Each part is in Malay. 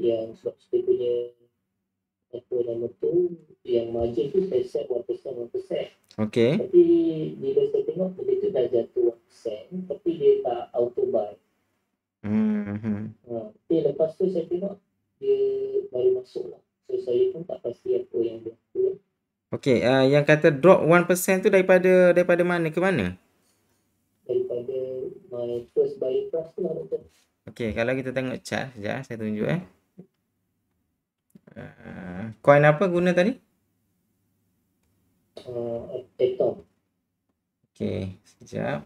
yang sebab dia punya apa nama tu, yang margin tu saya set 1%, 1%. Okey. Tapi bila saya tengok benda tu dah jatuh 1%, tapi dia tak auto buy. Tapi lepas tu saya tengok dia baru masuk lah. So saya pun tak pasti apa yang berlaku lah. Okey, yang kata drop 1% tu daripada mana ke mana? Daripada my first buying price tu lah betul. Okey, kalau kita tengok chart sekejap, saya tunjuk coin apa guna tadi? Atom. Okey, sekejap.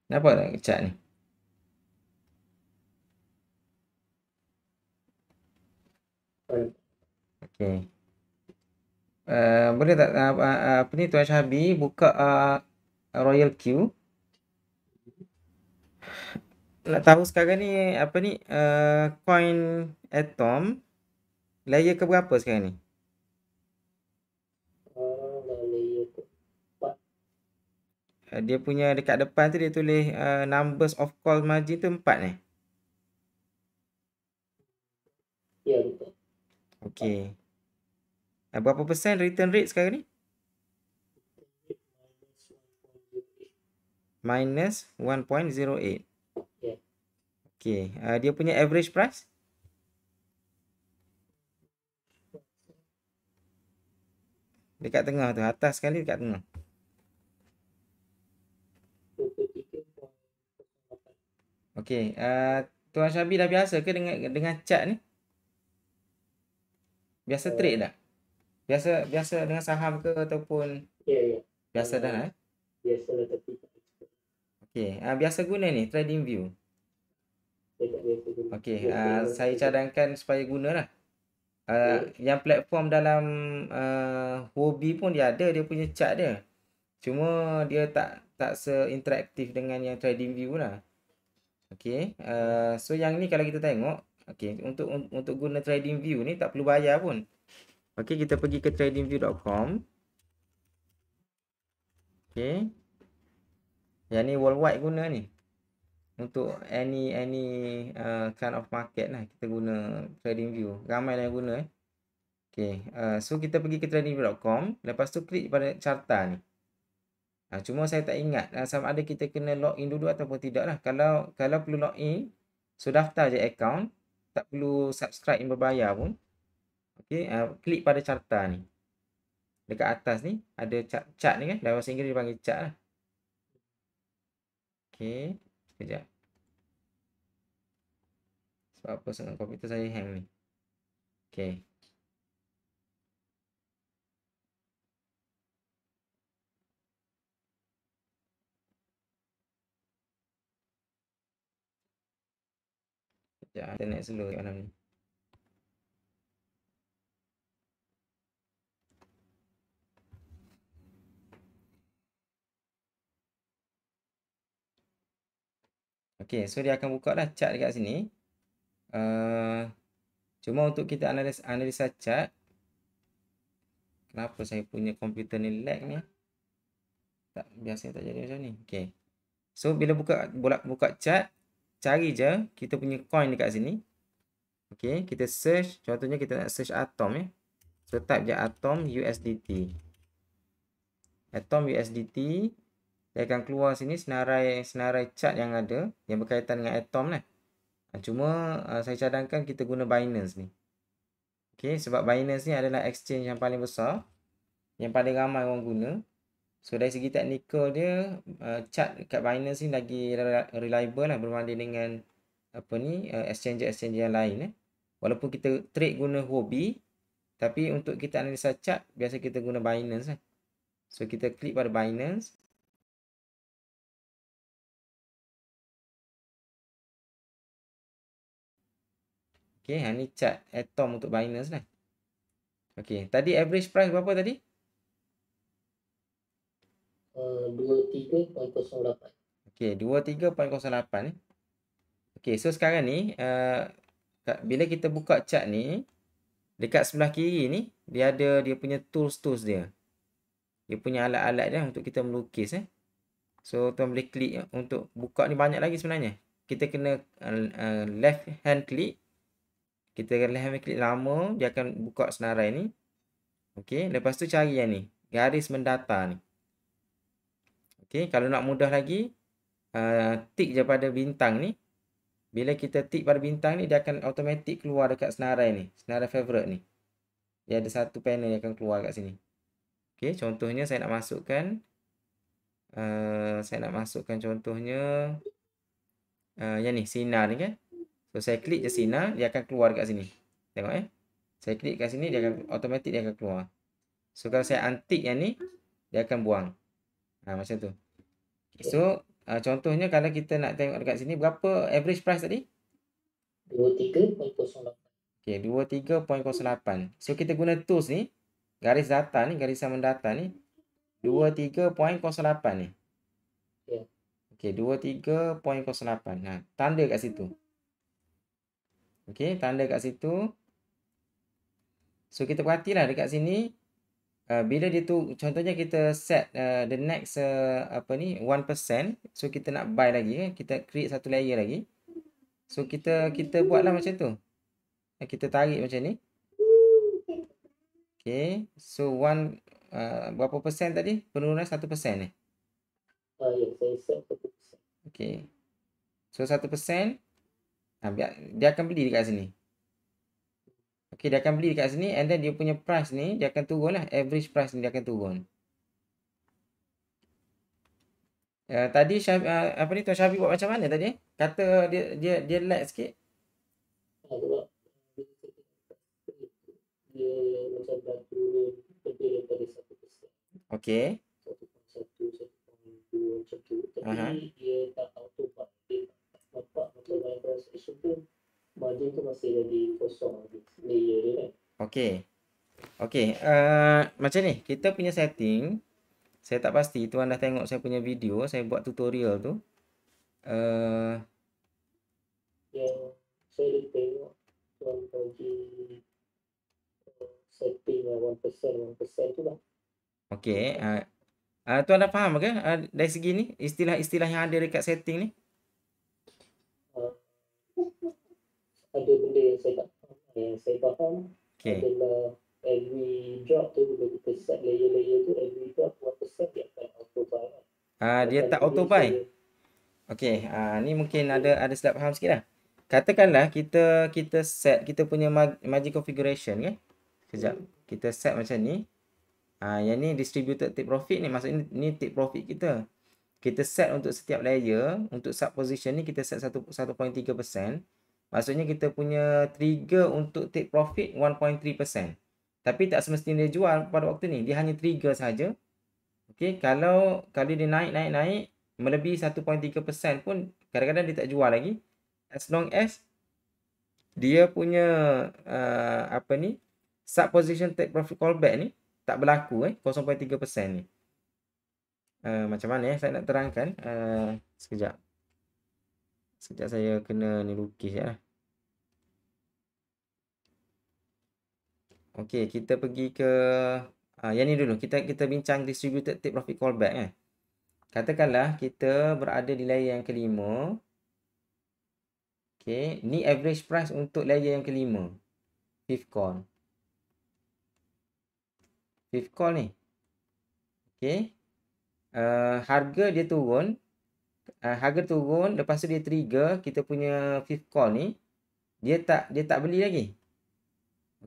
Nampak tak chart ni? Okey. Boleh tak apa ni Tuan Syabi buka Royal Q? Nak tahu sekarang ni apa ni coin Atom layer ke berapa sekarang ni? Layer tu. Dia punya dekat depan tu dia tulis numbers of call margin tu 4 ni. Ya betul. Okey. Berapa persen return rate sekarang ni? Minus 1.08. Ya. Okey. Dia punya average price? Dekat tengah tu. Atas sekali dekat tengah. 23.08. Okey. Tuan Syabi dah biasa ke dengan chart ni? Biasa trade tak? Biasa dengan saham ke ataupun Ya. biasa dah Biasa lah tapi okey. Biasa guna ni TradingView. biasa guna. Okey. Saya cadangkan supaya gunalah. Yang platform dalam Huobi pun dia ada dia punya chart dia. Cuma dia tak seinteraktif dengan yang TradingView lah. Okey. So yang ni kalau kita tengok, okey, untuk guna TradingView ni tak perlu bayar pun. Okey, kita pergi ke tradingview.com. Okey. Yang ni worldwide guna ni. Untuk any kind of market lah kita guna TradingView. Ramai lah yang guna Okey, so kita pergi ke tradingview.com, lepas tu klik pada carta ni. Cuma saya tak ingat sama ada kita kena login dulu ataupun tidak lah. Kalau perlu login, so daftar je account, tak perlu subscribe yang berbayar pun. Okey, klik pada carta ni. Dekat atas ni ada chart ni kan, dalam bahasa Inggeris dia panggil chart lah. Okey, sekejap. Sebab apa sangat komputer saya hang ni. Okey. Sekejap, internet slow kat malam ni. Okey, so dia akan buka lah chart dekat sini. Cuma untuk kita analisa chart, kenapa saya punya komputer ni lag ni? Biasanya tak jadi macam ni. Okey. So bila buka chart, cari je kita punya coin dekat sini. Okey, kita search, contohnya kita nak search Atom So type je Atom USDT. Atom USDT, dia akan keluar sini senarai chart yang ada yang berkaitan dengan Atom lah. Cuma saya cadangkan kita guna Binance ni. Okey, sebab Binance ni adalah exchange yang paling besar, yang paling ramai orang guna. So dari segi teknikal dia, chart kat Binance ni lagi reliable lah berbanding dengan apa ni exchange yang lain Walaupun kita trade guna Huobi, tapi untuk kita analisa chart biasa kita guna Binance lah. So kita klik pada Binance. Okey, ni chart Atom untuk Binance lah. Okey, tadi average price berapa tadi? 23.08. Okey, 23.08 Okey, so sekarang ni bila kita buka chart ni, dekat sebelah kiri ni dia ada dia punya tools dia. Dia punya alat-alat dia untuk kita melukis So tuan boleh klik untuk buka ni banyak lagi sebenarnya. Kita kena left hand klik. Kita left hand klik lama, dia akan buka senarai ni. Okey, lepas tu cari yang ni, garis mendata ni. Okey, kalau nak mudah lagi, tik je pada bintang ni. Bila kita tik pada bintang ni, dia akan automatik keluar dekat senarai ni, senarai favorite ni. Dia ada satu panel yang akan keluar kat sini. Okey, contohnya saya nak masukkan contohnya yang ni, sinar ni kan. So saya klik je sinar, dia akan keluar dekat sini. Tengok saya klik kat sini, dia akan automatik dia akan keluar. So kalau saya untick yang ni, dia akan buang. Macam tu. So contohnya kalau kita nak tengok dekat sini, berapa average price tadi? 23.08. Okey, 23.08. So kita guna tools ni, garis data ni, garisan mendata ni, 23.08 ni. Ya. Okey, 23.08. Tanda kat situ. Okey, tanda kat situ. So kita perhatilah dekat sini, bila dia tu, contohnya kita set the next 1%. So kita nak buy lagi, kita create satu layer lagi. So kita buatlah macam tu. Kita tarik macam ni. Okay. So berapa persen tadi? Penurunan 1% ni. Ya, saya set 1%. Okay. So 1%, dia akan beli dekat sini. Okay, dia akan beli dekat sini, and then dia punya price ni, dia akan turun lah. Average price ni dia akan turun. Tadi apa ni Tuan Syafi buat macam mana tadi? Kata dia lag sikit. Sebab dia macam dah turun lebih daripada 1%. Okey. 1.1, 1.2 macam tu. Tapi dia tak auto buy. Dia tak nampak macam dalam transaction tu, margin tu masih lagi kosong lagi. Layer dia kan. Okey. Macam ni, kita punya setting, saya tak pasti tuan dah tengok saya punya video, saya buat tutorial tu. Yang saya dah tengok tuan bagi setting 1% tu lah. Okey. Tuan dah faham ke dari segi ni, istilah-istilah yang ada dekat setting ni? Ada benda yang saya tak faham. Yang saya faham adalah every drop tu, bila kita set layer-layer tu, every drop 1% dia akan auto buy. Dia tak auto buy. Okey, ni mungkin ada silap faham sikit lah. Katakanlah kita set kita punya margin configuration kan. Sekejap. Kita set macam ni. Yang ni distributed take profit ni, maksudnya ni take profit kita. Kita set untuk setiap layer, untuk sub position ni kita set 1.3%. Maksudnya kita punya trigger untuk take profit 1.3%. Tapi tak semestinya dia jual pada waktu ni, dia hanya trigger saja. Okey, kalau dia naik melebihi 1.3% pun kadang-kadang dia tak jual lagi. As long as dia punya sub position take profit callback ni tak berlaku 0.3% ni. Macam mana saya nak terangkan? Sekejap saya kena ni lukis lah. Okey, kita pergi ke yang ni dulu. Kita bincang distributed take profit callback Katakanlah kita berada di layer yang kelima. Okey, ni average price untuk layer yang kelima. Fifth call ni. Okey. Harga dia turun. Harga turun, lepas tu dia trigger kita punya fifth call ni. Dia tak beli lagi.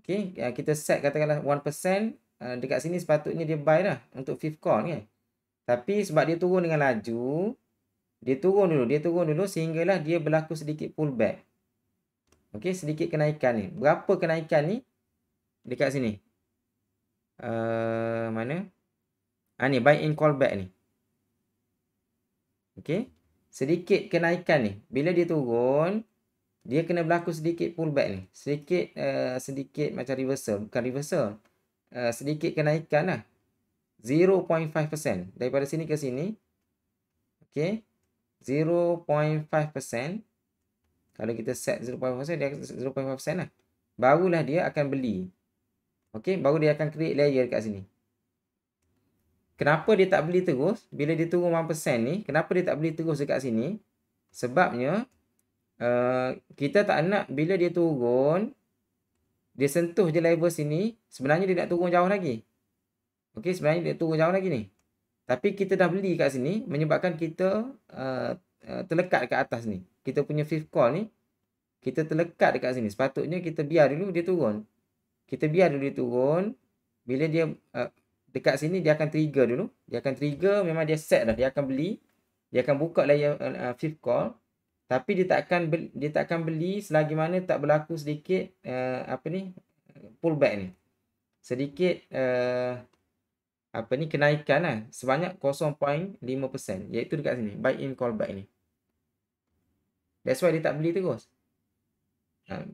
Okey, kita set katakanlah 1%, dekat sini sepatutnya dia buy lah untuk fifth call kan. Tapi sebab dia turun dengan laju, dia turun dulu sehinggalah dia berlaku sedikit pullback. Okey, sedikit kenaikan ni. Berapa kenaikan ni? Dekat sini. Mana? Ni buy in callback ni. Okey. Sedikit kenaikan ni. Bila dia turun, dia kena berlaku sedikit pullback ni. Sedikit macam reversal. Bukan reversal. Sedikit kenaikan lah. 0.5%. Daripada sini ke sini. Okey. 0.5%. Kalau kita set 0.5%, dia 0.5% lah. Barulah dia akan beli. Okey. Baru dia akan create layer kat sini. Kenapa dia tak beli terus? Bila dia turun 1% ni, kenapa dia tak beli terus dekat sini? Sebabnya kita tak nak bila dia turun, dia sentuh je level sini, sebenarnya dia nak turun jauh lagi. Okey, sebenarnya dia turun jauh lagi ni. Tapi kita dah beli kat sini menyebabkan kita terlekat dekat atas ni. Kita punya fifth call ni, kita terlekat dekat sini. Sepatutnya kita biar dulu dia turun. Kita biar dulu dia turun. Bila dia dekat sini, dia akan trigger dulu. Dia akan trigger, memang dia set dah. Dia akan beli. Dia akan buka layer fifth call. Tapi dia tak akan beli selagi mana tak berlaku sedikit pullback ni. Sedikit kenaikan lah sebanyak 0.5%, iaitu dekat sini, buy in call back ni. That's why dia tak beli terus.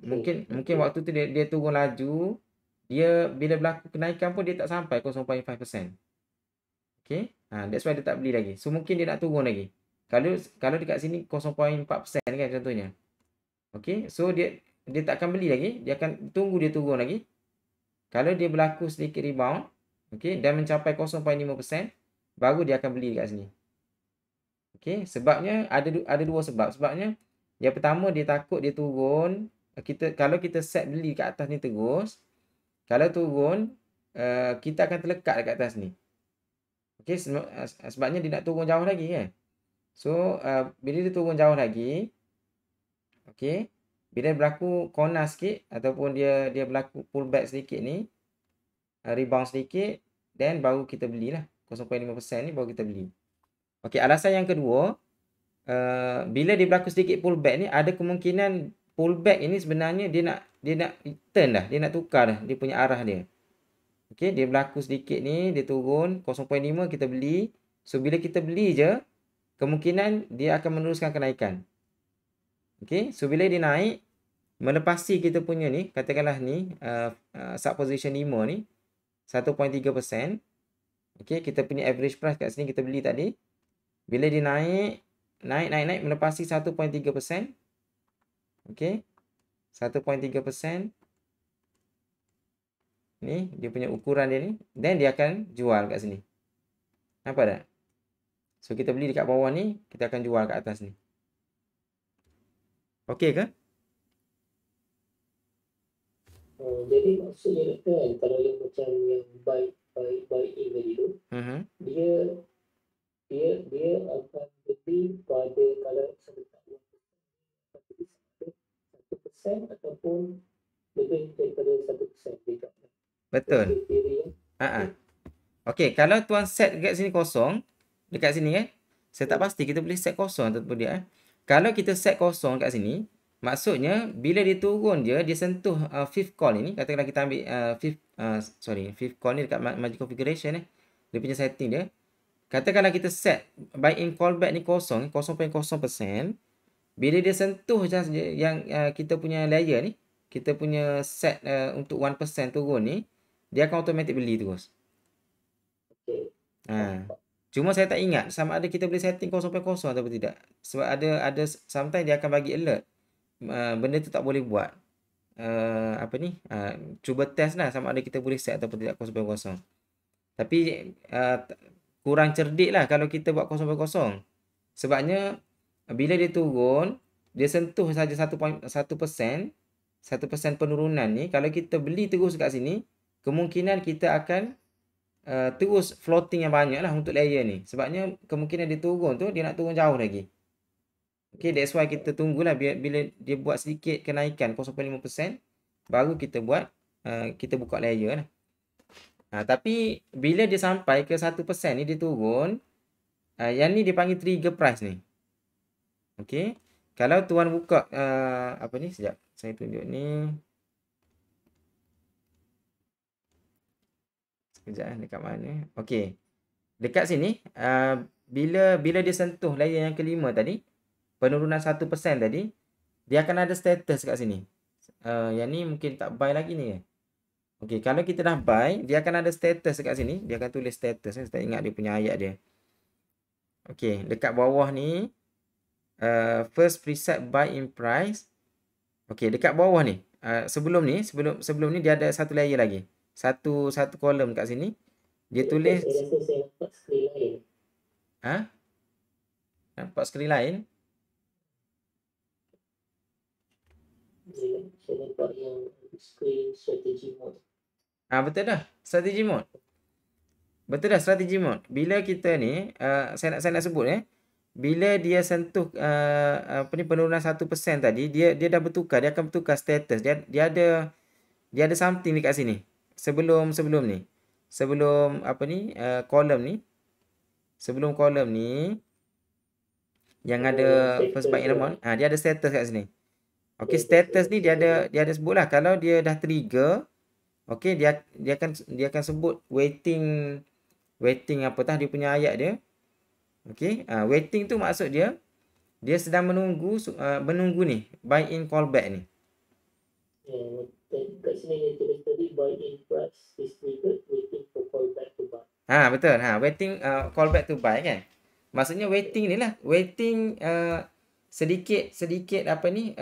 Mungkin waktu tu dia turun laju, dia bila berlaku kenaikan pun dia tak sampai 0.5%. Okay, that's why dia tak beli lagi. So mungkin dia nak turun lagi. Kalau dekat sini 0.4% kan contohnya. Okay, so dia tak akan beli lagi, dia akan tunggu dia turun lagi. Kalau dia berlaku sedikit rebound, okay, dan mencapai 0.5%, baru dia akan beli dekat sini. Okay, sebabnya ada dua sebab. Sebabnya yang pertama, dia takut dia turun. Kalau kita set beli kat atas ni terus, kalau turun, kita akan terlekat dekat atas ni. Okay, sebabnya dia nak turun jauh lagi kan. So bila dia turun jauh lagi, okay, bila berlaku corner sikit ataupun dia berlaku pullback sedikit ni, rebound sedikit, then baru kita belilah. 0.5% ni baru kita beli. Okey, alasan yang kedua, bila dia berlaku sedikit pullback ni, ada kemungkinan pullback ini sebenarnya dia nak turn dah, dia nak tukar dah dia punya arah dia. Okey, dia berlaku sedikit ni, dia turun 0.5, kita beli. So bila kita beli je, kemungkinan dia akan meneruskan kenaikan. Okey, so bila dia naik melepasi kita punya ni, katakanlah ni sub position 5 ni 1.3%. Okey, kita punya average price kat sini kita beli tadi. Bila dia naik melepasi 1.3%. Okey. 1.3%. Ni dia punya ukuran dia ni, then dia akan jual kat sini. Nampak tak? So kita beli dekat bawah ni, kita akan jual kat atas ni. Okey ke? Jadi maksudnya kan, kalau yang macam yang buy in tadi tu, dia akan beli pada kalau sebentar 1% ataupun lebih daripada 1% dekat. Betul. Okey, kalau tuan set dekat sini kosong, dekat sini kan, saya tak pasti kita boleh set kosong ataupun dia. Kalau kita set kosong kat sini, maksudnya bila dia turun dia sentuh fifth call ini, katakanlah kita ambil fifth call ni dekat margin configuration dia punya setting dia. Katakanlah kita set buy in callback ni kosong, 0.0%. Bila dia sentuh yang kita punya layer ni, kita punya set untuk 1% turun ni, dia akan automatic beli terus. Cuma saya tak ingat sama ada kita boleh setting 0.0 ataupun tidak. Sebab ada sometimes dia akan bagi alert. Benda tu tak boleh buat. Cuba test lah sama ada kita boleh set ataupun tidak 0.0. Tapi kurang cerdik lah kalau kita buat 0.0. Sebabnya bila dia turun, dia sentuh saja 1% penurunan ni, kalau kita beli terus kat sini, kemungkinan kita akan terus floating yang banyak lah untuk layer ni. Sebabnya kemungkinan dia turun tu, dia nak turun jauh lagi. Okay, that's why kita tunggulah bila dia buat sedikit kenaikan 0.5%, baru kita buka layer lah. Tapi bila dia sampai ke 1% ni, dia turun, yang ni dia panggil trigger price ni. Okay, kalau tuan buka sekejap, saya tunjuk ni. Sekejap dekat mana. Okey. Dekat sini bila dia sentuh layer yang kelima tadi, penurunan 1% tadi, dia akan ada status kat sini. Yang ni mungkin tak buy lagi ni. Okey, kalau kita dah buy, dia akan ada status kat sini. Dia akan tulis status. Saya tak ingat dia punya ayat dia. Okey, dekat bawah ni first preset buy in price. Okey, dekat bawah ni, sebelum ni dia ada satu layer lagi. Satu kolom kat sini. Dia tulis Ha? Nampak skrin lain? Ya, saya nampak yang screen strategy mode. Betul dah. Strategy mode. Betul dah, strategy mode. Bila kita ni, saya nak sebut bila dia sentuh apa ni penurunan 1% tadi, dia dah bertukar, dia akan bertukar status. Dia ada something dekat sini. Sebelum ni. Sebelum apa ni kolom ni. Sebelum kolom ni yang ada first byte amount, dia ada status kat sini. Okey, status ni dia ada sebutlah kalau dia dah trigger, okey, dia akan sebut waiting apa dia punya ayat dia. Okey, waiting tu maksud dia sedang menunggu ni buy in callback ni. Ya, kat sini dia tulis tadi buy in price is triggered, waiting for callback to buy. Betul. Waiting callback to buy kan. Maksudnya waiting ni lah. Waiting sedikit apa ni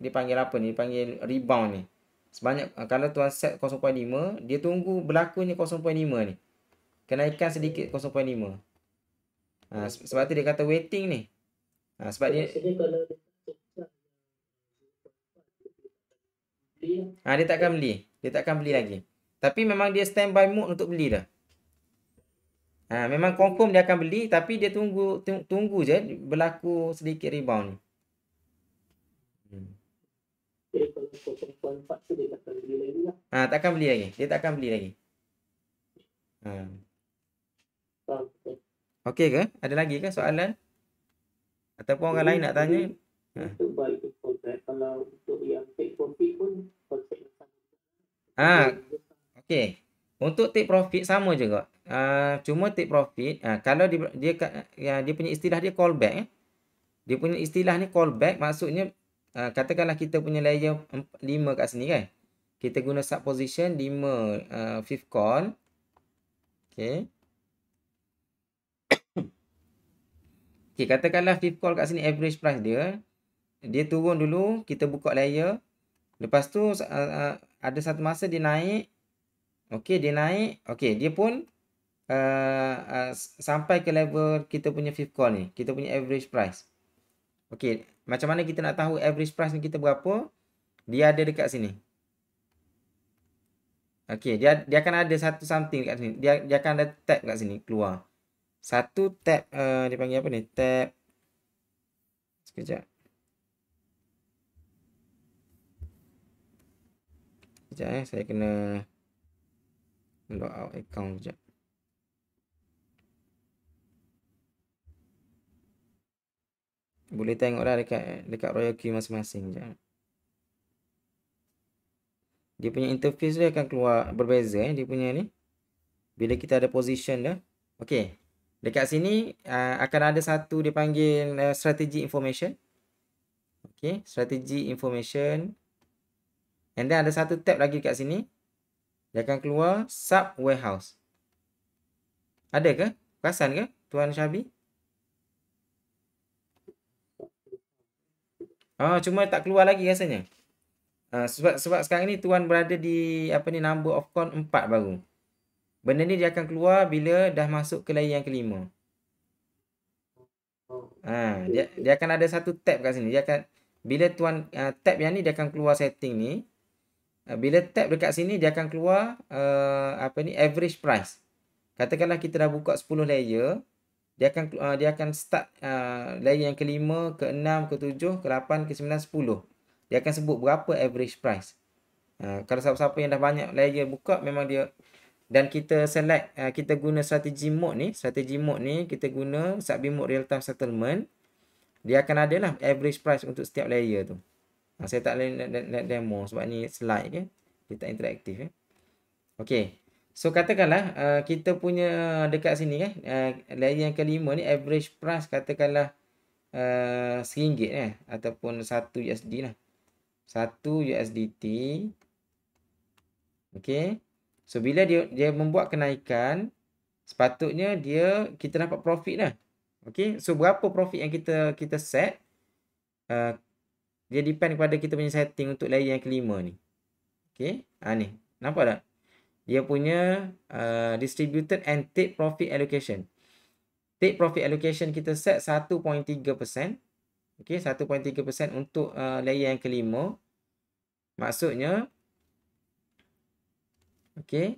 dipanggil apa ni? Dipanggil rebound ni. Sebanyak kalau tuan set 0.5, dia tunggu berlakunya 0.5 ni. Kenaikan sedikit 0.5. Sebab tu dia kata waiting ni. Sebab dia dia takkan beli. Dia takkan beli lagi. Tapi memang dia standby mode untuk beli dah. Memang confirm dia akan beli, tapi dia tunggu je berlaku sedikit rebound ni. Kalau 0.4 tu dia takkan beli lagi lah. Takkan beli lagi. Dia takkan beli lagi. Okey ke? Ada lagi ke soalan? Ataupun orang lain nak tanya? Untuk buy to callback, kalau untuk yang take profit pun konsep sama. Okey. Untuk take profit sama juga. Cuma take profit, kalau dia punya istilah dia callback. Dia punya istilah ni callback, maksudnya katakanlah kita punya layer 5 kat sini kan. Kita guna subposition 5 fifth call. Okey. Okey, katakanlah fifth call kat sini average price dia turun dulu, kita buka layer. Lepas tu ada satu masa dia naik. Okey, dia naik. Okey, dia pun sampai ke level kita punya fifth call ni. Kita punya average price. Okey, macam mana kita nak tahu average price ni kita berapa? Dia ada dekat sini. Okey, dia akan ada satu something dekat sini. Dia akan ada tab kat sini keluar. Satu tab dia panggil apa ni? Tab. Sekejap. Saya kena log out account sekejap. Boleh tengoklah dekat Royal Queue masing-masing je. Dia punya interface dia akan keluar berbeza dia punya ni. Bila kita ada position dah. Okey. Dekat sini akan ada satu dia panggil strategy information. Okey, strategy information. And then ada satu tab lagi dekat sini. Dia akan keluar sub warehouse. Ada ke? Perasan ke Tuan Syabi? Cuma tak keluar lagi rasanya. Sebab sekarang ni tuan berada di apa ni number of coin 4 baru. Benda ni dia akan keluar bila dah masuk ke layer yang kelima. Dia akan ada satu tab kat sini. Dia akan bila tuan tab yang ni dia akan keluar setting ni. Bila tab dekat sini dia akan keluar apa ni average price. Katakanlah kita dah buka 10 layer, dia akan start layer yang kelima, ke-6, ke-7, ke-8, ke-9, 10. Dia akan sebut berapa average price. Kalau siapa-siapa yang dah banyak layer buka memang dia, dan kita select kita guna strategi mode ni. Strategi mode ni kita guna subbi mode real time settlement. Dia akan ada lah average price untuk setiap layer tu. Saya tak boleh nak demo sebab ni slide ke. Dia tak interaktif. Okey. So katakanlah kita punya dekat sini kan layer yang kelima ni average price katakanlah RM1 ataupun 1 USD lah. 1 USDT. Okey. So bila dia membuat kenaikan, sepatutnya kita dapat profit lah. Okey. So berapa profit yang kita set dia depend kepada kita punya setting untuk layer yang kelima ni. Okey. Ni. Nampak tak? Dia punya distributed and take profit allocation. take profit allocation kita set 1.3%. Okey, 1.3% untuk layer yang kelima. Maksudnya okey,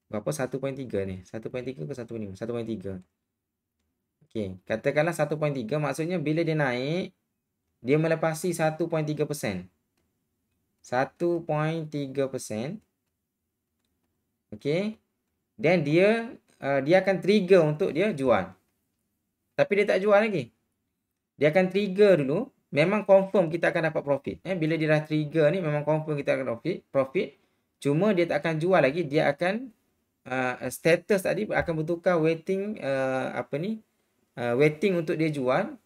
berapa 1.3 ni? 1.3 ke 1.5? 1.3. Okey, katakanlah 1.3 maksudnya bila dia naik dia melepasi 1.3%. 1.3%. Okey. Dan dia akan trigger untuk dia jual. Tapi dia tak jual lagi. Dia akan trigger dulu, memang confirm kita akan dapat profit. Bila dia dah trigger ni memang confirm kita akan profit. Cuma dia tak akan jual lagi, dia akan status tadi akan bertukar waiting waiting untuk dia jual.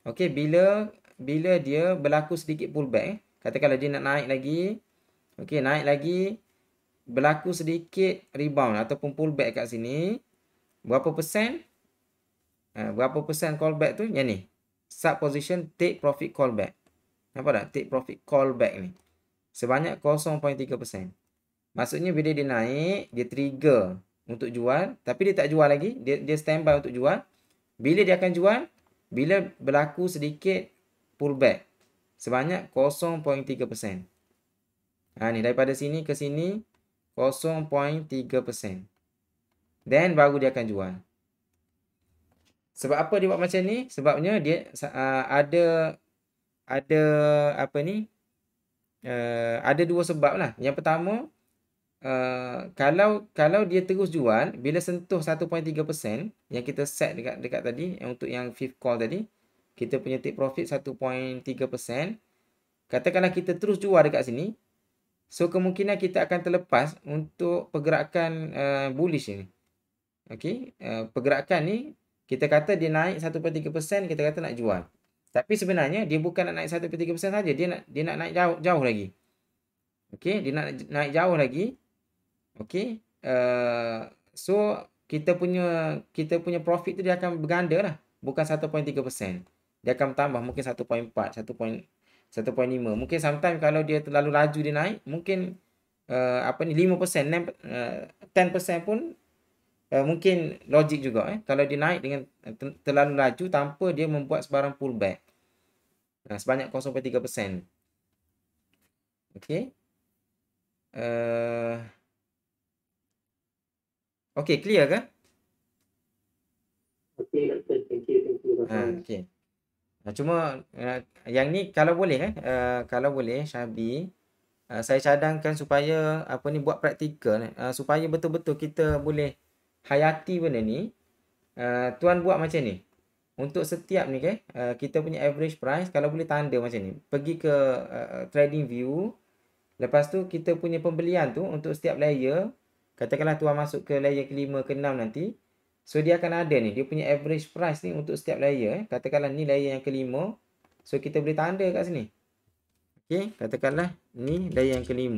Okey, bila dia berlaku sedikit pullback, katakanlah dia nak naik lagi. Okey, naik lagi, berlaku sedikit rebound ataupun pullback kat sini. Berapa persen? Berapa persen callback tu? Yang ni. Sub position take profit callback. Nampak tak? Take profit callback ni. Sebanyak 0.3%. Maksudnya bila dia naik, dia trigger untuk jual. Tapi dia tak jual lagi. Dia standby untuk jual. Bila dia akan jual? Bila berlaku sedikit pullback. Sebanyak 0.3%. Ni daripada sini ke sini 0.3%. Then baru dia akan jual. Sebab apa dia buat macam ni? Sebabnya dia ada ada dua sebab lah. Yang pertama, kalau dia terus jual bila sentuh 1.3% yang kita set dekat tadi, untuk yang fifth call tadi, kita punya take profit 1.3%. Katakanlah kita terus jual dekat sini, so kemungkinan kita akan terlepas untuk pergerakan bullish ni. Okey, pergerakan ni kita kata dia naik 1.3%, kita kata nak jual. Tapi sebenarnya dia bukan nak naik 1.3% saja, dia nak naik jauh lagi. Okey, dia nak naik jauh lagi. Okey, so kita punya profit tu dia akan berganda lah, bukan 1.3%. Dia akan tambah mungkin 1.4, 1.5. Mungkin sometimes kalau dia terlalu laju dia naik, mungkin 5%, 10% pun mungkin logik juga. Kalau dia naik dengan terlalu laju tanpa dia membuat sebarang pullback. Sebanyak 0.3%. Okey. Okey, clear ke? Okey, Doktor. Thank you. Okey. Cuma yang ni kalau boleh kalau boleh Syabi, saya cadangkan supaya buat praktikal supaya betul-betul kita boleh hayati benda ni. Tuan buat macam ni. Untuk setiap ni kita punya average price kalau boleh tanda macam ni. Pergi ke trading view. Lepas tu kita punya pembelian tu untuk setiap layer. Katakanlah tuan masuk ke layer ke-5 ke-6 nanti. So dia akan ada ni. Dia punya average price ni untuk setiap layer. Katakanlah ni layer yang ke-5. So kita boleh tanda kat sini. Okey, katakanlah ni layer yang ke-5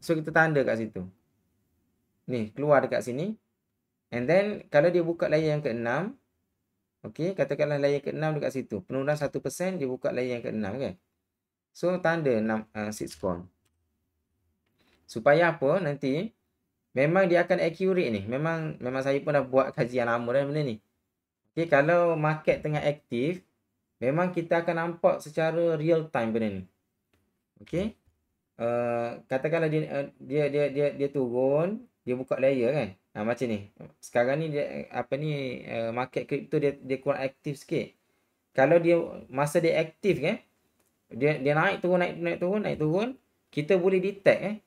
So kita tanda kat situ. Ni keluar dekat sini. And then kalau dia buka layer yang ke-6. Okey, katakanlah layer ke-6 dekat situ. Penurunan 1% dia buka layer yang ke-6 kan. So tanda 6 call. Supaya apa nanti memang dia akan accurate ni. Memang saya pun dah buat kajian lama dah benda ni. Okey, kalau market tengah aktif, memang kita akan nampak secara real time benda ni. Okey. Katakanlah dia turun, dia buka layer kan. Macam ni. Sekarang ni dia market crypto dia kurang aktif sikit. Kalau dia masa dia aktif kan, dia naik turun, kita boleh detect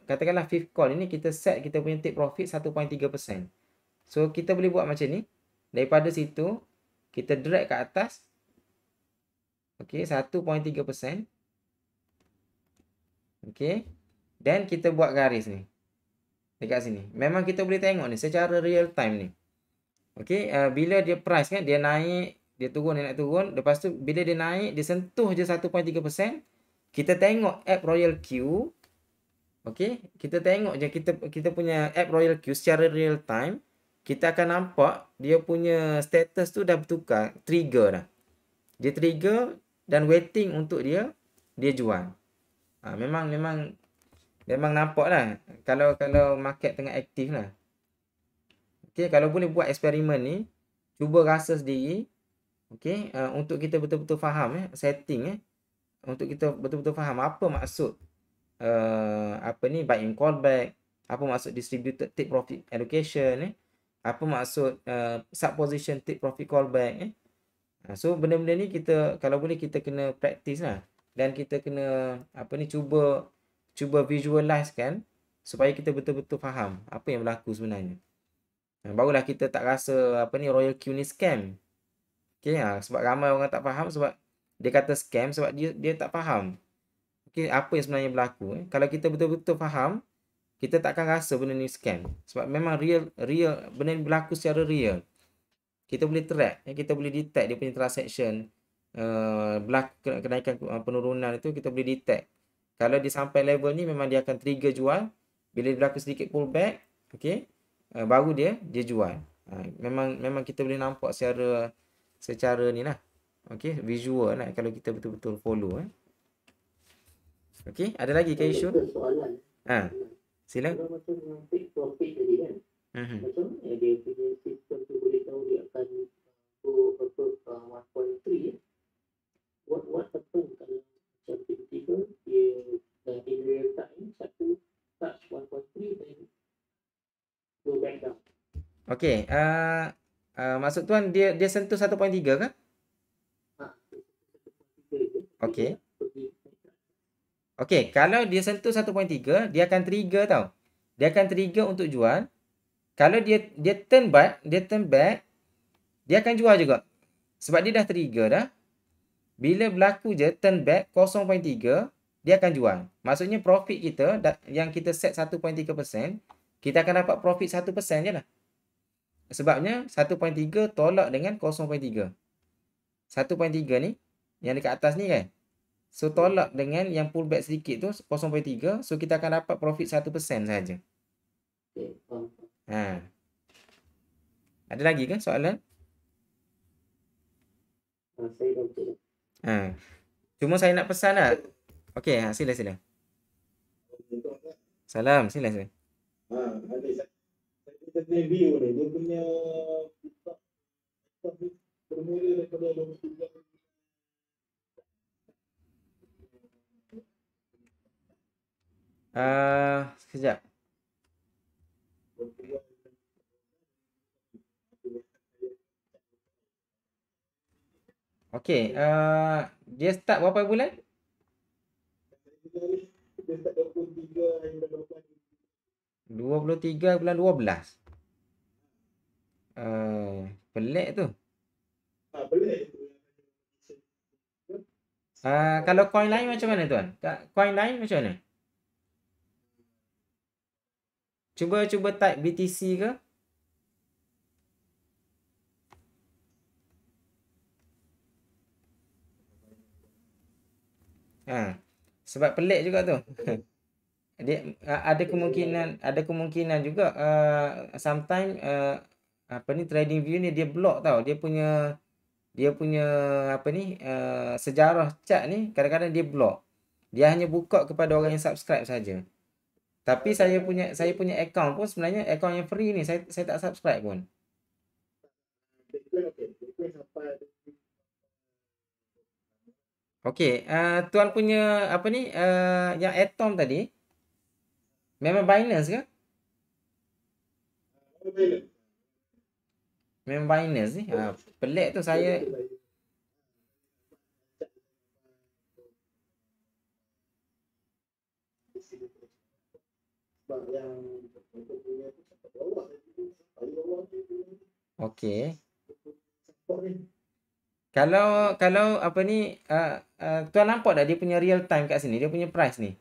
katakanlah fifth call ini kita set kita punya take profit 1.3%. So kita boleh buat macam ni. Daripada situ kita drag ke atas. Okey, 1.3%. Okey. Dan kita buat garis ni. Dekat sini. Memang kita boleh tengok ni secara real time ni. Okey, bila dia price kan dia naik, dia naik turun. Lepas tu bila dia naik, dia sentuh je 1.3%, kita tengok app Royal Q. Okey, kita tengok je kita punya app Royal Q secara real time. Kita akan nampak dia punya status tu dah bertukar, trigger dah. Dia trigger dan waiting untuk dia jual. Memang nampak lah kalau market tengah aktif lah. Ok, Okey, kalau boleh buat eksperimen ni, cuba rasa sendiri. Okey, untuk kita betul-betul faham setting untuk kita betul-betul faham apa maksud apa ni buy-in callback, apa maksud distributed take profit allocation apa maksud subposition take profit callback So benda-benda ni kita kalau boleh kita kena practice lah, dan kita kena apa ni cuba visualize kan supaya kita betul-betul faham apa yang berlaku sebenarnya. Barulah kita tak rasa apa ni Royal Q ni scam. Okey, sebab ramai orang tak faham sebab dia kata scam sebab dia tak faham. Okey, apa yang sebenarnya berlaku. Kalau kita betul-betul faham, kita takkan rasa benda ni scam. Sebab memang real benda ni berlaku secara real. Kita boleh track, kita boleh detect dia punya transaction berlaku kenaikan penurunan itu kita boleh detect. Kalau dia sampai level ni memang dia akan trigger jual. Bila berlaku sedikit pullback, okey, baru dia jual. Memang kita boleh nampak secara ni lah. Okey, visual lah kalau kita betul-betul follow Okey, ada lagi ke isu? Soalan. Sila. Kalau macam take profit tadi kan. Macam mana dia punya sistem tu boleh tahu dia akan go above 1.3 What happen kalau macam tiba-tiba dia in real time satu touch 1.3 then go back down. Okey, maksud tuan dia sentuh 1.3 ke? Okey. Okey, kalau dia sentuh 1.3, dia akan trigger tau. Dia akan trigger untuk jual. Kalau dia turn back, dia akan jual juga. Sebab dia dah trigger dah. Bila berlaku je turn back 0.3, dia akan jual. Maksudnya profit kita yang kita set 1.3%, kita akan dapat profit 1% je lah. Sebabnya 1.3 tolak dengan 0.3. 1.3 ni yang dekat atas ni kan. So tolak dengan yang pullback sedikit tu 0.3, so kita akan dapat profit 1% saja. Ada lagi ke soalan? Cuma saya nak pesan lah. Okey, sila. Salam, sila. Kita review ni, dia punya bermula daripada 23. Sekejap. Okey, dia start berapa bulan? Dia start 23 hingga 23 bulan 12. Pelik tu. Pelik. Kalau coin lain macam mana tuan? Coin lain macam mana? Cuba type BTC ke? Sebab pelik juga tu. Dia ada kemungkinan juga sometime apa ni TradingView ni dia block tau. Dia punya apa ni sejarah chart ni kadang-kadang dia block. Dia hanya buka kepada orang yang subscribe saja. Tapi saya punya account pun sebenarnya account yang free ni saya tak subscribe pun. Okey, tuan punya apa ni yang Atom tadi memang Binance ke? Memang Binance ni. Pelik tu saya. Okey. Kalau apa ni tuan nampak tak dia punya real time kat sini, dia punya price ni.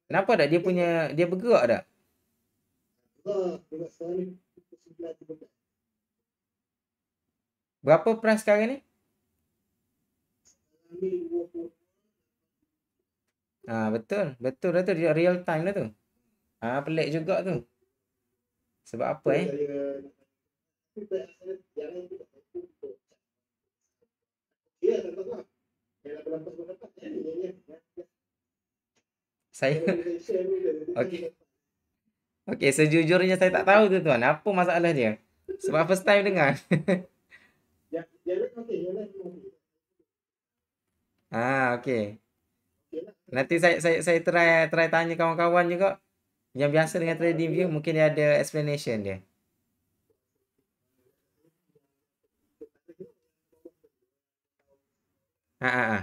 Nampak tak dia bergerak tak? Berapa price sekarang ni? Betul dah tu, dia real time dah tu. Pelik juga tu. Sebab apa Saya okey. Okey, sejujurnya saya tak tahu tu tuan. Apa masalah dia? Sebab first time dengar. Jalan okey, jalan okey. Okey. Okey lah. Nanti saya try tanya kawan-kawan juga yang biasa dengan trading view, mungkin dia ada explanation dia. Ha ha ha.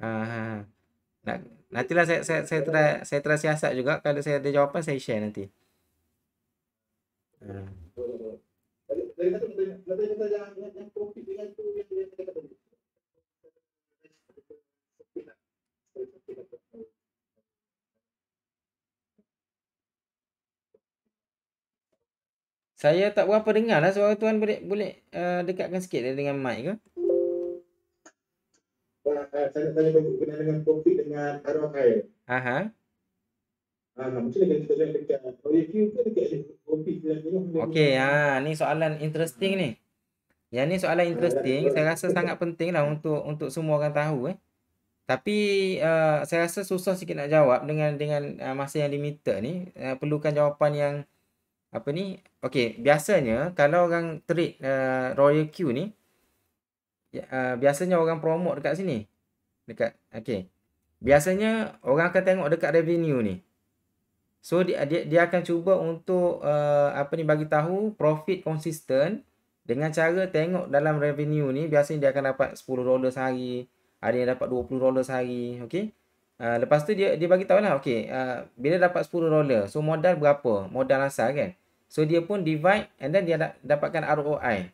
Ha ha. Nak, nantilah saya try siasat juga, kalau saya ada jawapan saya share nanti. Ha. Dari kata yang profit dengan tu yang dia kata tadi. Saya tak berapa dengar lah suara tuan, boleh dekatkan sikit dengan mic ke? Saya nak tanya berkenaan dengan profit dengan ROI. Ha. Macam mana kita lihat dekat review ke dekat profit dengan Okey, ni soalan interesting ni. Yang ni soalan interesting, saya rasa sangat penting lah untuk semua orang tahu Tapi saya rasa susah sikit nak jawab dengan masa yang limited ni. Perlukan jawapan yang apa ni? Okey, biasanya kalau orang trade Royal Q ni, biasanya orang promote dekat sini. Okey. Biasanya orang akan tengok dekat revenue ni. So dia akan cuba untuk bagi tahu profit konsisten dengan cara tengok dalam revenue ni. Biasanya dia akan dapat $10 sehari, ada yang dapat $20 sehari, okey. Lepas tu dia bagi tahu lah, okey, bila dapat $10, so modal berapa? Modal asal kan. So dia pun divide and then dia dapatkan ROI.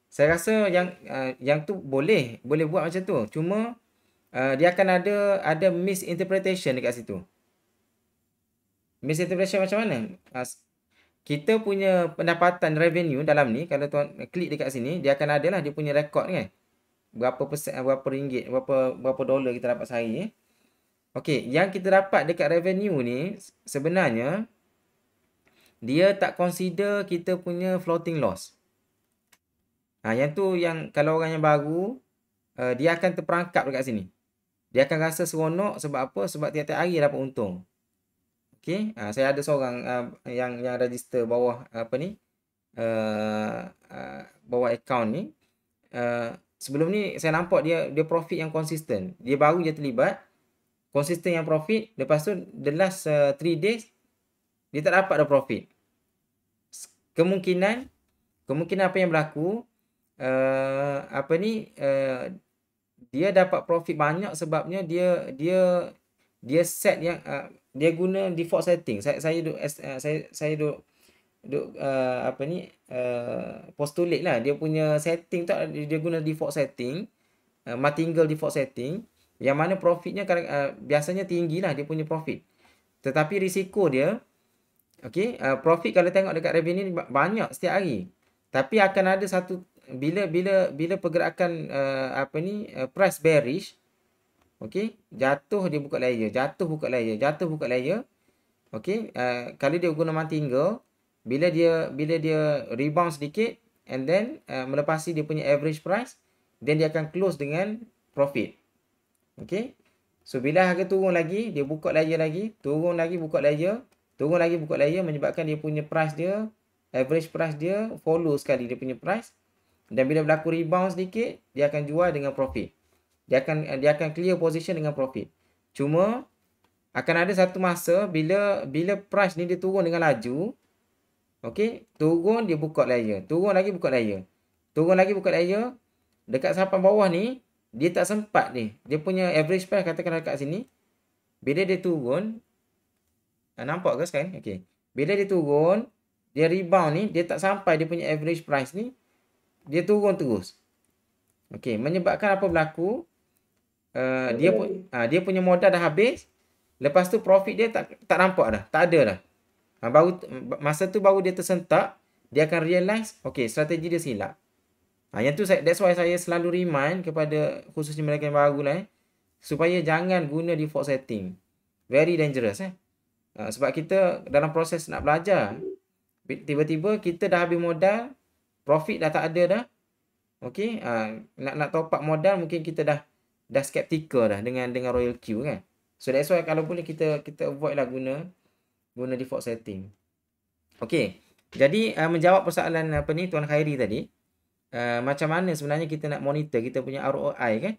Saya rasa yang tu boleh buat macam tu. Cuma dia akan ada misinterpretation dekat situ. Misinterpretation macam mana? Kita punya pendapatan revenue dalam ni, kalau tuan klik dekat sini, dia akan ada lah dia punya rekod kan. Berapa persen, berapa ringgit, berapa dolar kita dapat sehari. Okey, yang kita dapat dekat revenue ni sebenarnya dia tak consider kita punya floating loss. Yang tu yang kalau orang yang baru, dia akan terperangkap dekat sini. Dia akan rasa seronok sebab apa? Sebab tiap-tiap hari dapat untung. Okey, saya ada seorang yang register bawah bawah account ni. Sebelum ni saya nampak dia profit yang konsisten. Dia baru je terlibat, konsisten yang profit. Lepas tu the last 3 days dia tak dapat dah profit. Kemungkinan apa yang berlaku dia dapat profit banyak sebabnya dia set yang dia guna default setting. Saya postulate lah dia punya setting tu, dia guna default setting, martingale default setting, yang mana profitnya biasanya tinggi lah dia punya profit. Tetapi risiko dia, okey, profit kalau tengok dekat revenue ni banyak setiap hari. Tapi akan ada satu bila pergerakan price bearish, okey, jatuh dia buka layer, jatuh buka layer. Okey, kalau dia guna martingale, bila dia rebound sedikit and then melepasi dia punya average price, then dia akan close dengan profit. Okey. So bila harga turun lagi, dia buka layer lagi, turun lagi buka layer, menyebabkan dia punya price dia, average price dia follow sekali dia punya price. Dan bila berlaku rebound sedikit, dia akan jual dengan profit. Dia akan clear position dengan profit. Cuma akan ada satu masa bila price ni dia turun dengan laju. Okey, turun dia buka layer, turun lagi buka layer. Dekat sahapan bawah ni dia tak sempat ni. Dia punya average price katakan dekat sini. Bila dia turun, nampak ke sekarang? Okey. Bila dia turun, dia rebound ni, dia tak sampai dia punya average price ni. Dia turun terus. Okey, menyebabkan apa berlaku? Dia punya modal dah habis. Lepas tu profit dia tak nampak dah, tak ada dah. Masa tu baru dia tersentak, dia akan realize, okey, strategi dia silap. Yang tu that's why saya selalu remind kepada khususnya mereka yang baru lah supaya jangan guna default setting. Very dangerous sebab kita dalam proses nak belajar, tiba-tiba kita dah habis modal, profit dah tak ada dah. Okey, nak top up modal, mungkin kita dah dah skeptical dah dengan Royal Queue kan. So that's why kalau boleh kita avoid lah guna default setting. Okey. Jadi menjawab persoalan Tuan Khairi tadi, macam mana sebenarnya kita nak monitor kita punya ROI kan?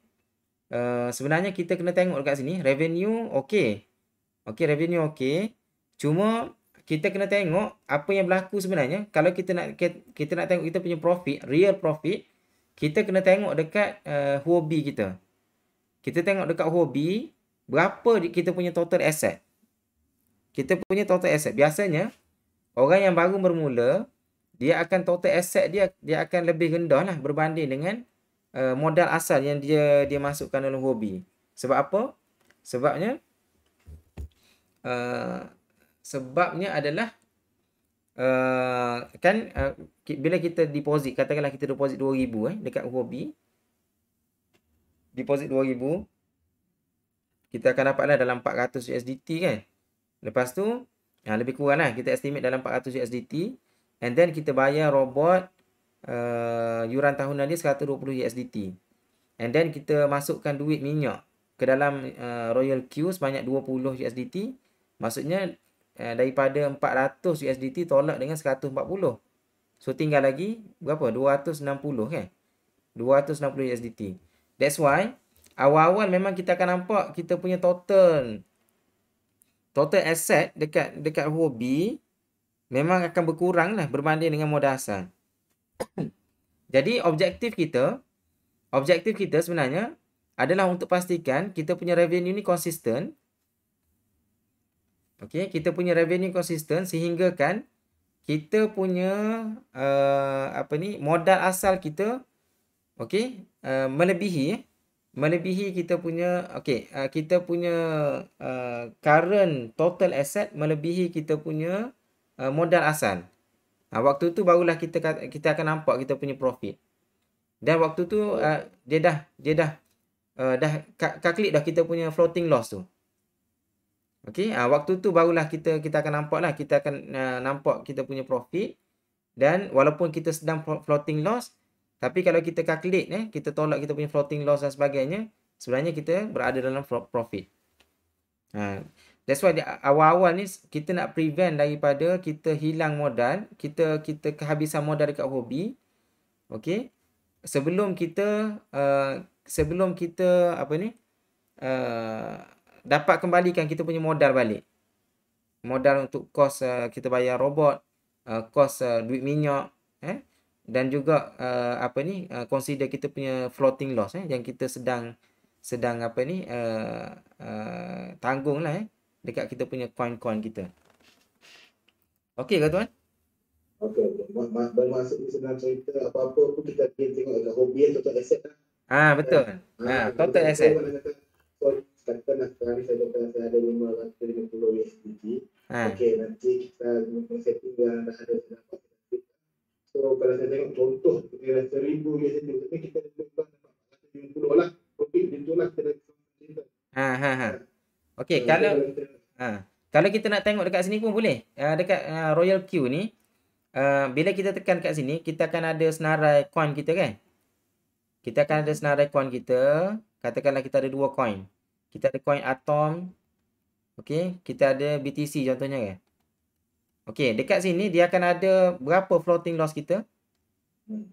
Sebenarnya kita kena tengok dekat sini, revenue okey. Okey, revenue okey. Cuma kita kena tengok apa yang berlaku sebenarnya. Kalau kita nak tengok kita punya profit, real profit, kita kena tengok dekat hobi kita. Kita tengok dekat hobi berapa kita punya total asset. Kita punya total asset biasanya orang yang baru bermula, dia akan total asset dia akan lebih rendah lah berbanding dengan modal asal yang dia masukkan dalam hobi. Sebab apa? Sebabnya adalah bila kita deposit, katakanlah kita deposit 2,000 dekat hobi. Deposit 2,000, kita akan dapatlah dalam 400 USDT kan. Lepas tu lebih kurang lah kita estimate dalam 400 USDT, and then kita bayar robot yuran tahunan dia 120 USDT, and then kita masukkan duit minyak ke dalam Royal Queue sebanyak 20 USDT. Maksudnya daripada 400 USDT tolak dengan 140, so tinggal lagi berapa? 260 kan, 260 USDT. That's why awal-awal memang kita akan nampak kita punya total asset dekat hobi memang akan berkurang lah berbanding dengan modal asal. Jadi objektif kita sebenarnya adalah untuk pastikan kita punya revenue ni konsisten. Okey, kita punya revenue konsisten sehingga kan kita punya modal asal kita melebihi kita punya kita punya current total asset melebihi kita punya modal asal. Waktu tu barulah kita akan nampak kita punya profit. Dan waktu tu dia dah calculate dah kita punya floating loss tu. Okey, waktu tu barulah kita akan nampak lah, kita akan nampak kita punya profit. Dan walaupun kita sedang floating loss, tapi kalau kita calculate kita tolak kita punya floating loss dan sebagainya, sebenarnya kita berada dalam profit. That's why awal-awal ni kita nak prevent daripada kita hilang modal, kita kehabisan modal dekat hobi. Okey. Sebelum kita dapat kembalikan kita punya modal balik. Modal untuk kos kita bayar robot, kos duit minyak, dan juga consider kita punya floating loss yang kita sedang tanggung lah dekat kita punya coin kita. Okey ke tuan? Okey. Bermaksud ni senang cerita apa-apa pun kita tengok dekat hobi atau total asset lah. Betul. Total asset. Katakanlah sekarang saya kata saya ada 550 USDT. Okey, nanti kita setting yang dah ada dapat. So kalau saya tengok contoh kira 1,000 USDT, tapi kita dapat 450 lah. Profit itulah kita. Okey, kalau kita nak tengok dekat sini pun boleh. Dekat Royal Queue ni, bila kita tekan kat sini, kita akan ada senarai coin kita kan. Kita akan ada senarai coin kita. Katakanlah kita ada 2 coin. Kita ada coin Atom. Okey, kita ada BTC contohnya kan. Okey, dekat sini dia akan ada berapa floating loss kita?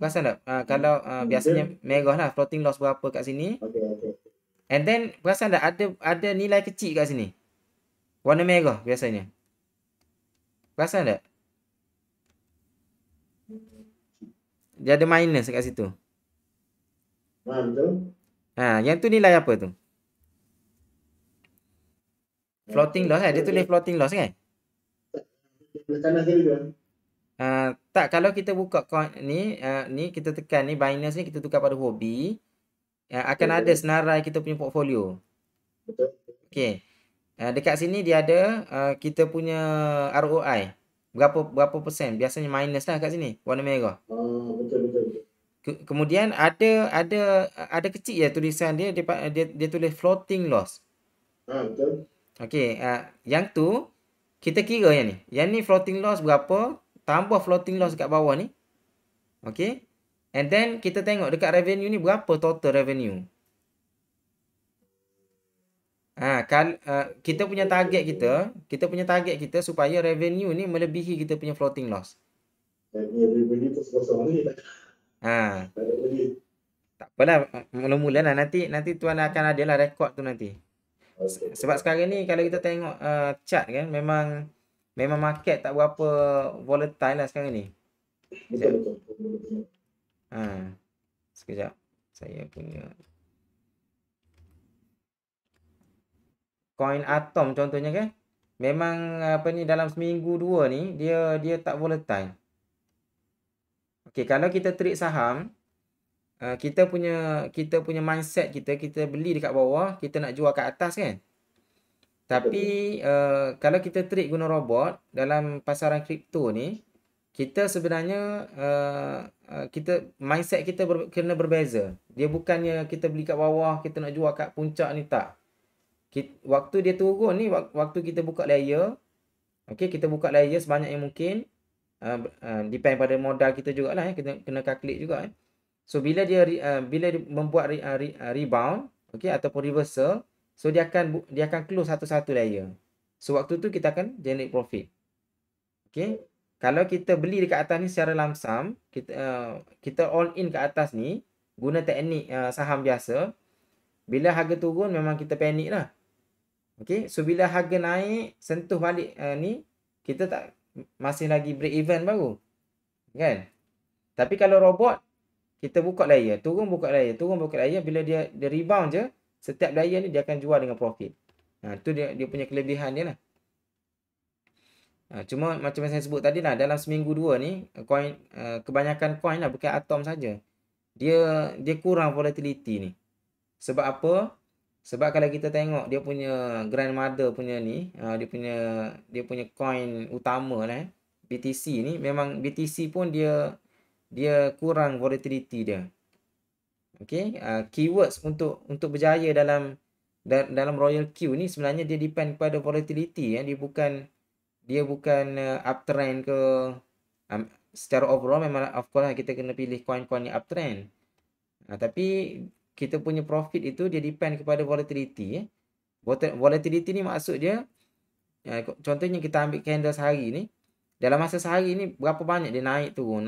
Perasan tak? Kalau biasanya merah lah floating loss berapa kat sini. Okey. And then perasan tak ada nilai kecil kat sini. Warna merah biasanya. Perasan tak? Dia ada minus kat situ. Betul. Yang tu nilai apa tu? Floating loss kan? Dia tulis floating loss kan? Kanan kiri tu. Tak, kalau kita buka ni kita tekan ni Binance ni, kita tukar pada hobi, akan ada senarai kita punya portfolio. Betul. Okey. Dekat sini dia ada kita punya ROI. Berapa persen? Biasanya minus lah kat sini, warna merah. Betul. Kemudian ada kecil je tulisan dia tulis floating loss. Betul. Okey, yang tu kita kira yang ni. Yang ni floating loss berapa, tambah floating loss kat bawah ni. Okey. And then kita tengok dekat revenue ni berapa total revenue. Kita punya target kita supaya revenue ni melebihi kita punya floating loss. Beli tu kosong ni tak ada beli. Tak apalah, mula-mula lah nanti tuan akan ada lah rekod tu nanti. Sebab sekarang ni kalau kita tengok chart kan, memang market tak berapa volatile lah sekarang ni. Betul. Sekejap. Saya punya coin Atom contohnya kan. Memang dalam seminggu dua ni dia tak volatile. Okey, kalau kita trade saham, kita punya mindset kita beli dekat bawah, kita nak jual kat atas kan. Tapi kalau kita trade guna robot dalam pasaran kripto ni, kita sebenarnya mindset kita kena berbeza. Dia bukannya kita beli kat bawah, kita nak jual kat puncak ni, tak. Waktu dia turun ni, waktu kita buka layer, okey, kita buka layer sebanyak yang mungkin. Depend pada modal kita jugalah, kita kena calculate juga. So bila dia membuat rebound, okey, ataupun reversal, so dia akan close satu-satu layer. So waktu tu kita akan generate profit. Okey. Kalau kita beli dekat atas ni secara lump sum, kita all in kat atas ni guna teknik saham biasa, bila harga turun memang kita panik lah. Okey, so bila harga naik sentuh balik ni, kita masih lagi break even baru. Kan? Tapi kalau robot, kita buka layer, turun buka layer, bila dia rebound je, setiap layer ni dia akan jual dengan profit. Tu dia punya kelebihan dia lah. Cuma macam yang saya sebut tadi lah, dalam seminggu dua ni kebanyakan coin lah, bukan Atom saja, dia kurang volatility ni. Sebab apa? Sebab kalau kita tengok dia punya grandmother punya ni, dia punya coin utama lah, BTC ni, memang BTC pun dia kurang volatility dia. Okey, keywords untuk berjaya dalam Royal Q ni sebenarnya dia depend kepada volatility ya. Dia bukan uptrend ke. Secara overall memang of course kita kena pilih coin-coin yang uptrend. Tapi kita punya profit itu dia depend kepada volatility ya. Volatility ni maksud dia, contohnya kita ambil candle sehari ni, dalam masa sehari ni berapa banyak dia naik turun.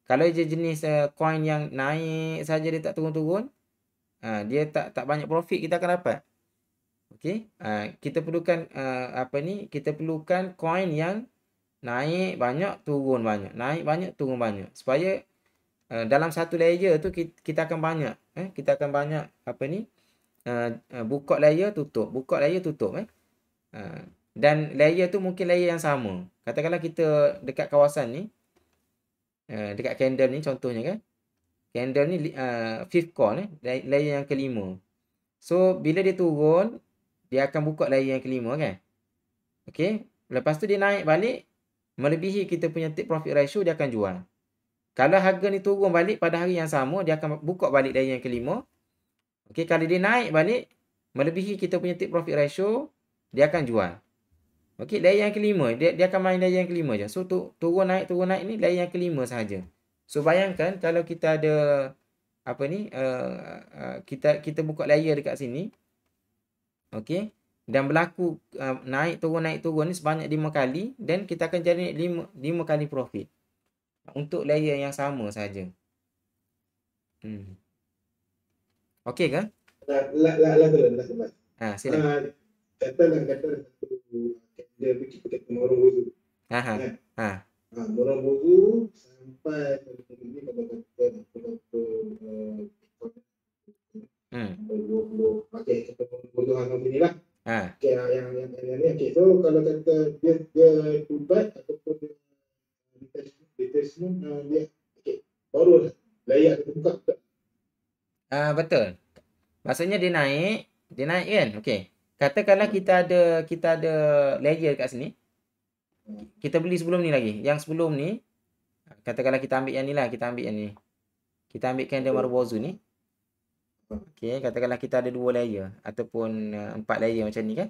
Kalau dia jenis coin yang naik saja, dia tak turun-turun, dia tak banyak profit kita akan dapat. Okey, kita perlukan kita perlukan coin yang naik banyak turun banyak, naik banyak turun banyak, supaya dalam satu layer tu kita akan banyak buka layer tutup, dan layer tu mungkin layer yang sama. Katakanlah kita dekat kawasan ni, dekat candle ni contohnya kan, candle ni fifth call layer yang kelima. So bila dia turun, dia akan buka layer yang kelima kan. Okey, lepas tu dia naik balik melebihi kita punya take profit ratio, dia akan jual. Kalau harga ni turun balik pada hari yang sama, dia akan buka balik layer yang kelima. Okey, kalau dia naik balik melebihi kita punya take profit ratio, dia akan jual. Okey, layer yang kelima, dia akan main layer yang kelima je. So turun naik ni layer yang kelima saja. So bayangkan kalau kita ada kita buka layer dekat sini. Okey, dan berlaku naik turun ni sebanyak 5 kali, dan kita akan jadi 5 kali profit untuk layer yang sama saja. Okey ke? Sila. Kata dia kita morong buzu. Morong buzu sampai ini okey, kita buzu hang sini lah. Okey, yang ni okey. So kalau kata dia tubat ataupun detachment, dia okey, baru layak kita buka. Betul. Maksudnya dia naik kan. Okey. Katakanlah kita ada layer kat sini. Kita beli sebelum ni lagi. Yang sebelum ni, katakanlah kita ambil yang ni lah, kita ambil candle Marubozu ni. Okey, katakanlah kita ada 2 layer ataupun 4 layer macam ni kan.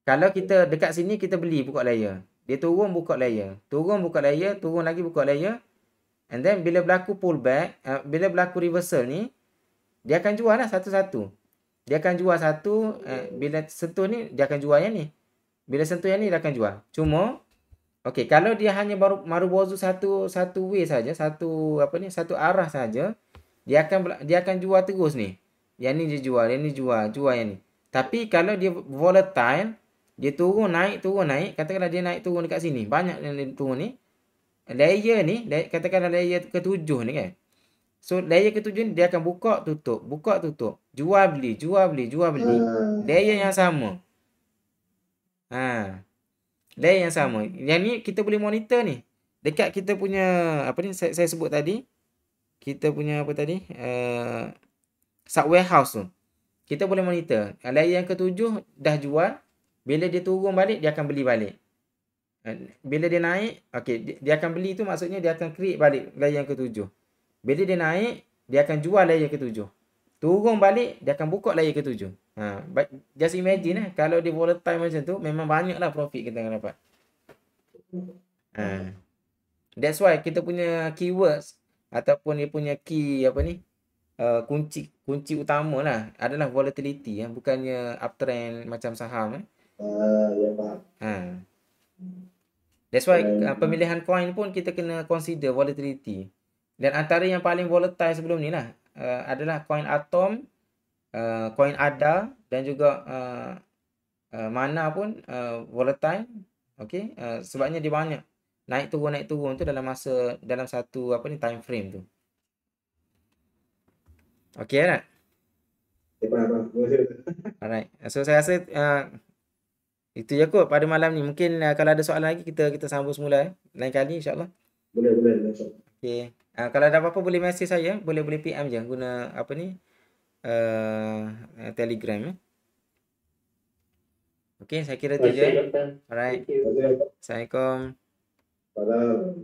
Kalau kita dekat sini kita beli buka layer, dia turun buka layer, turun lagi buka layer, and then bila berlaku pullback, bila berlaku reversal ni, dia akan jual lah satu-satu. Dia akan jual satu, bila sentuh ni dia akan jual yang ni. Bila sentuh yang ni dia akan jual. Cuma okey, kalau dia hanya baru marubozu satu way saja, satu arah saja, dia akan jual terus ni. Yang ni dia jual, yang ni jual yang ni. Tapi kalau dia volatile, dia turun naik, katakanlah dia naik turun dekat sini, banyak yang dia turun ni. Layer ni, katakanlah layer ke-7 ni kan. So layer ke-7 ni dia akan buka tutup, jual beli. Layer yang sama. Layer yang sama. Yang ni kita boleh monitor ni. Dekat kita punya apa ni saya sebut tadi. Kita punya apa tadi? Sub warehouse tu. Kita boleh monitor. Layer yang ke-7 dah jual. Bila dia turun balik, dia akan beli balik. Bila dia naik, okey, dia akan beli tu maksudnya dia akan create balik layer yang ke-7. Bila dia naik, dia akan jual layer ke-7. Turun balik, dia akan buka layer ke-7. Just imagine kalau dia volatile macam tu, memang banyaklah profit kita akan dapat. That's why kita punya keywords ataupun dia punya key apa ni? Kunci utama lah adalah volatility, bukannya uptrend macam saham. Ya faham. That's why pemilihan coin pun kita kena consider volatility. Dan antara yang paling volatile sebelum ni lah adalah coin Atom, coin ADA dan juga Mana pun volatile. Okey, sebabnya dia banyak naik turun tu dalam satu time frame tu. Okey tak? Alright. So saya rasa itu je kot pada malam ni. Mungkin kalau ada soalan lagi kita sambung semula lain kali insya-Allah. Boleh. Okey. Kalau ada apa-apa boleh message saya, boleh PM je guna Telegram. Okey, saya kira tu je. Alright. Assalamualaikum. Salam.